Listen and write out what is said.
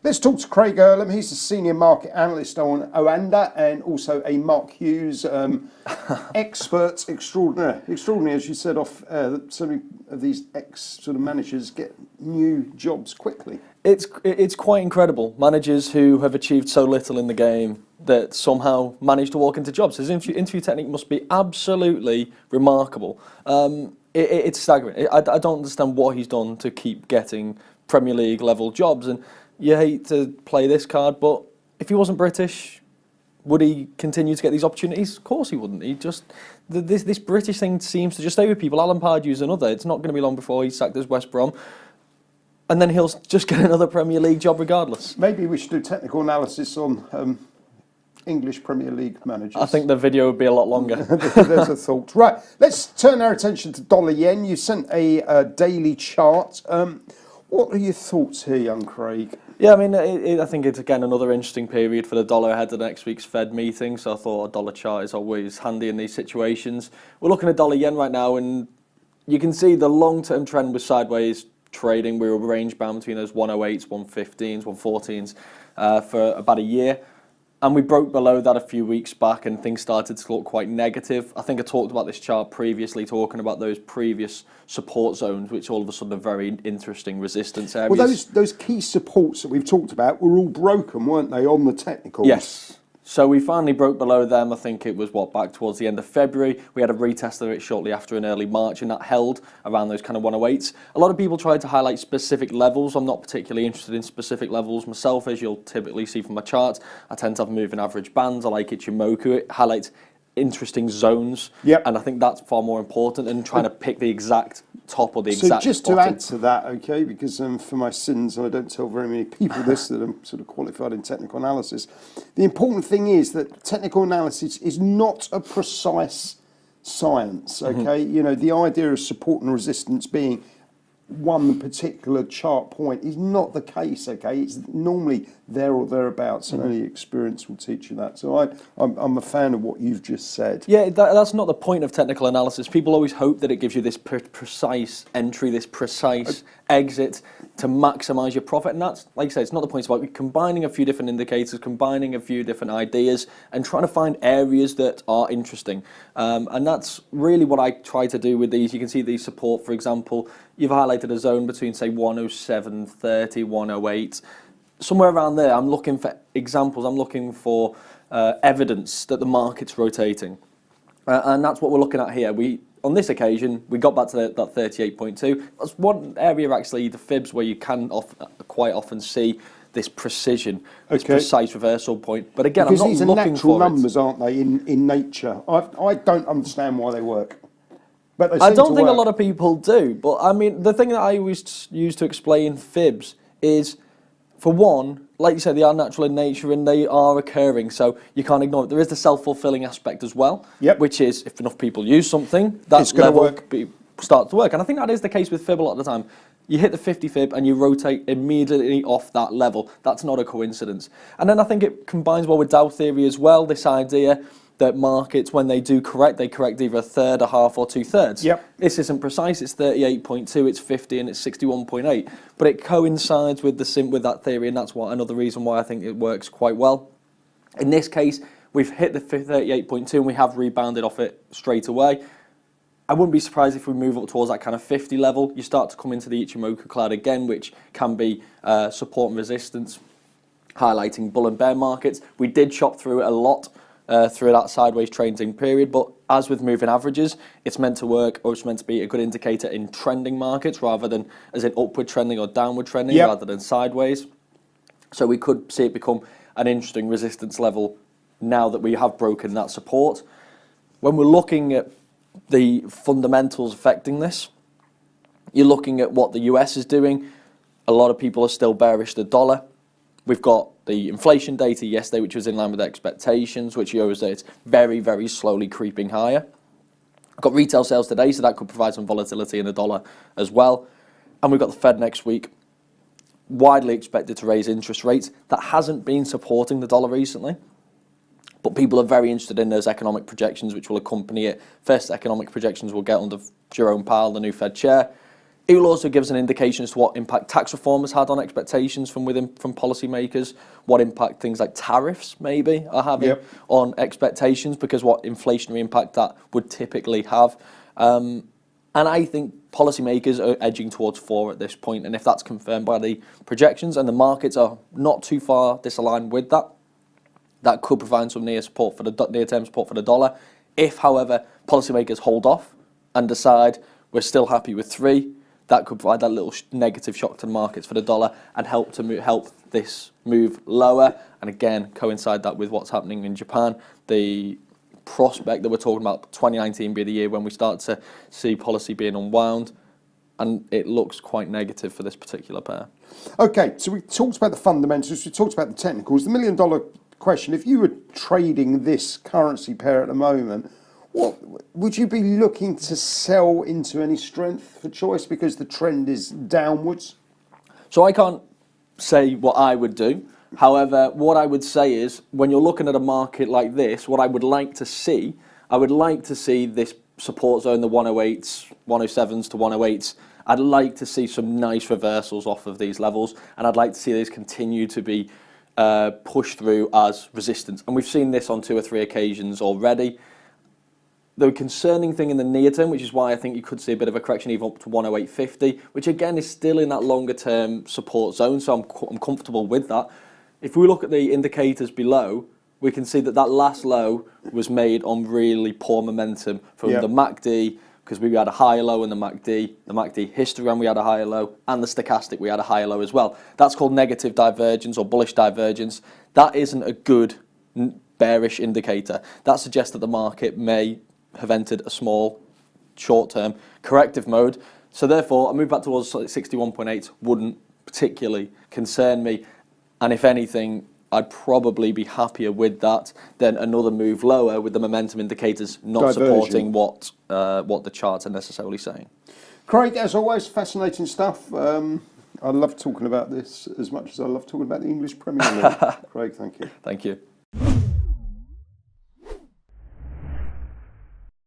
Let's talk to Craig Erlam. He's a senior market analyst on Oanda and also a Mark Hughes expert extraordinary. Extraordinary, as you said, off so many of these sort of managers get new jobs quickly. It's quite incredible. Managers who have achieved so little in the game that somehow manage to walk into jobs. His interview technique must be absolutely remarkable. It's staggering. I don't understand what he's done to keep getting Premier League level jobs, and you hate to play this card, but if he wasn't British, would he continue to get these opportunities? Of course he wouldn't. He just this British thing seems to just stay with people. Alan Pardew's another. It's not going to be long before he's sacked as West Brom, and then he'll just get another Premier League job regardless. Maybe we should do technical analysis on English Premier League managers. I think the video would be a lot longer. There's a thought. Right, let's turn our attention to dollar yen. You sent a daily chart. What are your thoughts here, young Craig? Yeah, I mean, I think it's, again, another interesting period for the dollar ahead of next week's Fed meeting, so I thought a dollar chart is always handy in these situations. We're looking at dollar yen right now, and you can see the long-term trend was sideways trading. We were range-bound between those 108s, 115s, 114s for about a year. And we broke below that a few weeks back and things started to look quite negative. I think I talked about this chart previously, talking about those previous support zones, which all of a sudden are very interesting resistance areas. Well, those key supports that we've talked about were all broken, weren't they, on the technicals? Yes. So we finally broke below them. I think it was, back towards the end of February. We had a retest of it shortly after in early March, and that held around those kind of 108s. A lot of people tried to highlight specific levels. I'm not particularly interested in specific levels myself, as you'll typically see from my chart. I tend to have moving average bands. I like Ichimoku. It highlights interesting zones. Yep. And I think that's far more important than trying to pick the exact top or the exact So just bottom. to add to that, okay, because for my sins, and I don't tell very many people this, that I'm sort of qualified in technical analysis, the important thing is that technical analysis is not a precise science, okay? You know, the idea of support and resistance being one particular chart point is not the case, okay? It's normally there or thereabouts, and only experience will teach you that. So I'm a fan of what you've just said. Yeah, that's not the point of technical analysis. People always hope that it gives you this precise entry, this precise exit to maximise your profit, and that's, like I say, it's not the point. It's about combining a few different indicators, combining a few different ideas, and trying to find areas that are interesting. And that's really what I try to do with these. You can see these support, for example, you've highlighted a zone between, say, 107.30, 108. Somewhere around there, I'm looking for examples, I'm looking for evidence that the market's rotating. And that's what we're looking at here. On this occasion, we got back to that 38.2. That's one area, actually, the fibs, where you can quite often see this precision, this precise reversal point. But again, because I'm not these are looking natural for numbers, aren't they, in nature? I don't understand why they work. But they I don't think work. a lot of people do. But I mean, the thing that I always use to explain fibs is, for one, like you said, they are natural in nature and they are occurring, so you can't ignore it. There is the self-fulfilling aspect as well, which is if enough people use something, that level starts to work. And I think that is the case with fib a lot of the time. You hit the 50 fib and you rotate immediately off that level. That's not a coincidence. And then I think it combines well with Dow theory as well, this idea that markets, when they do correct, they correct either a third, a half, or 2/3. This isn't precise. It's 38.2, it's 50, and it's 61.8. But it coincides with that theory, and that's another reason why I think it works quite well. In this case, we've hit the 38.2, and we have rebounded off it straight away. I wouldn't be surprised if we move up towards that kind of 50 level. You start to come into the Ichimoku cloud again, which can be support and resistance, highlighting bull and bear markets. We did chop through it a lot through that sideways trading period, but as with moving averages, it's meant to work, or it's meant to be a good indicator in trending markets rather than as in upward trending or downward trending rather than sideways. So we could see it become an interesting resistance level now that we have broken that support. When we're looking at the fundamentals affecting this, you're looking at what the US is doing. A lot of people are still bearish the dollar. We've got the inflation data yesterday, which was in line with expectations, which shows that it's very, very slowly creeping higher. We've got retail sales today, so that could provide some volatility in the dollar as well. And we've got the Fed next week, widely expected to raise interest rates. That hasn't been supporting the dollar recently, but people are very interested in those economic projections which will accompany it. First economic projections we'll get under Jerome Powell, the new Fed chair. It will also give us an indication as to what impact tax reform has had on expectations from policymakers, what impact things like tariffs maybe are having on expectations, because what inflationary impact that would typically have. And I think policymakers are edging towards 4 at this point, and if that's confirmed by the projections and the markets are not too far disaligned with that, that could provide some near-term support for the dollar. If, however, policymakers hold off and decide we're still happy with 3, that could provide that little negative shock to the markets for the dollar and help this move lower. And again, coincide that with what's happening in Japan. The prospect that we're talking about 2019 be the year when we start to see policy being unwound, and it looks quite negative for this particular pair. Okay, so we talked about the fundamentals, we talked about the technicals. The $1 million question: if you were trading this currency pair at the moment, what would you be looking to sell into any strength for choice, because the trend is downwards? So I can't say what I would do. However, what I would say is, when you're looking at a market like this, what I would like to see, this support zone, the 108s, 107s to 108s. I'd like to see some nice reversals off of these levels, and I'd like to see these continue to be pushed through as resistance. And we've seen this on 2 or 3 occasions already. The concerning thing in the near term, which is why I think you could see a bit of a correction even up to 108.50, which again is still in that longer term support zone, so I'm comfortable with that. If we look at the indicators below, we can see that last low was made on really poor momentum from the MACD, because we had a higher low in the MACD histogram we had a higher low, and the stochastic we had a higher low as well. That's called negative divergence or bullish divergence. That isn't a good bearish indicator. That suggests that the market may have entered a small, short-term corrective mode. So therefore, a move back towards 61.8 wouldn't particularly concern me. And if anything, I'd probably be happier with that than another move lower with the momentum indicators not supporting what the charts are necessarily saying. Craig, as always, fascinating stuff. I love talking about this as much as I love talking about the English Premier League. Craig, thank you. Thank you.